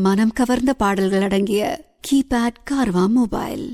மனம் கவர்ந்த பாடல்கள் அடங்கிய கீபேட் கார்வா மொபைல்.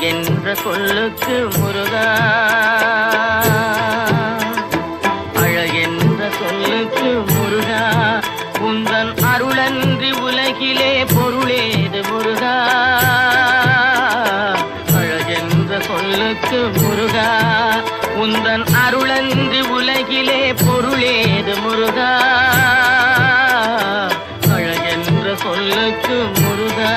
என்ற சொல்லுக்கு முருகா, அழகென்ற சொல்லுக்கு முருகா, உந்தன் அருளன்றி உலகிலே பொருளேது முருகா. அழகென்ற சொல்லுக்கு முருகா, உந்தன் அருளன்றி உலகிலே பொருளேது முருகா. அழகென்ற சொல்லுக்கு முருகா.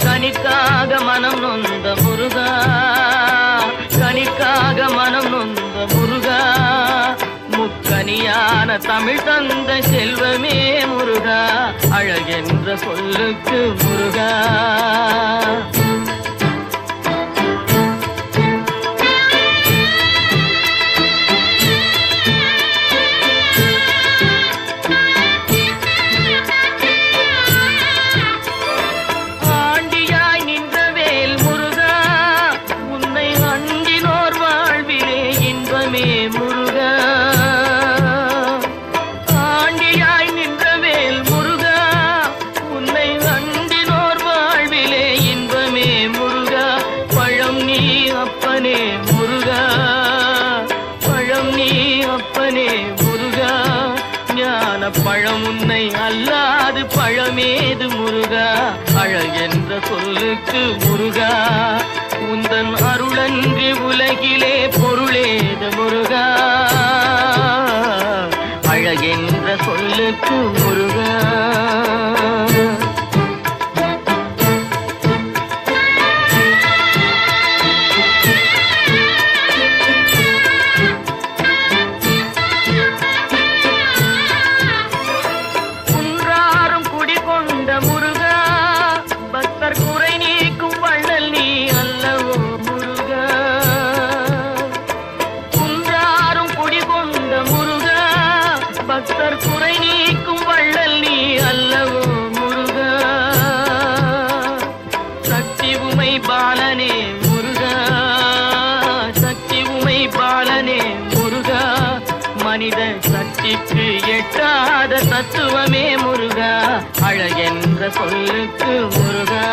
கனிக்காக மனம் நொந்த முருகா, கனிக்காக மனம் நொந்த முருகா, முக்கனியான தமிழ் தந்த செல்வமே முருகா. அழகென்ற சொல்லுக்கு முருகா. முருகா, ஆண்டியாய் நின்றவேல் முருகா, உன்னை அண்டினோர் வாழ்விலே இன்பமே முருகா. பழம் நீ அப்பனே முருகா, பழம் நீ அப்பனே முருகா, ஞான பழம் உன்னை அல்லாது பழமேது முருகா. அழகென்ற சொல்லுக்கு முருகா, உந்தன் அருளன்றி உலகிலே பொருளேது முருகா. அழகென்ற சொல்லுக்கு முருகா. குன்றாரும் குடிகொண்ட முருகா, பக்தர் குறை நீக்கும் வள்ளல் நீ அல்லவோ முருகா. குன்றாரும் குடிகொண்ட முருகா, பக்தர் குறை நீக்கும் வள்ளல் நீ அல்லவோ முருகா. சக்தி உமை பாலனே முருகா, சக்தி உமை பாலனே முருகா, மனித சக்திக்கு எட்டாத தத்துவமே முருகா. அழகென்ற சொல்லுக்கு முருகா.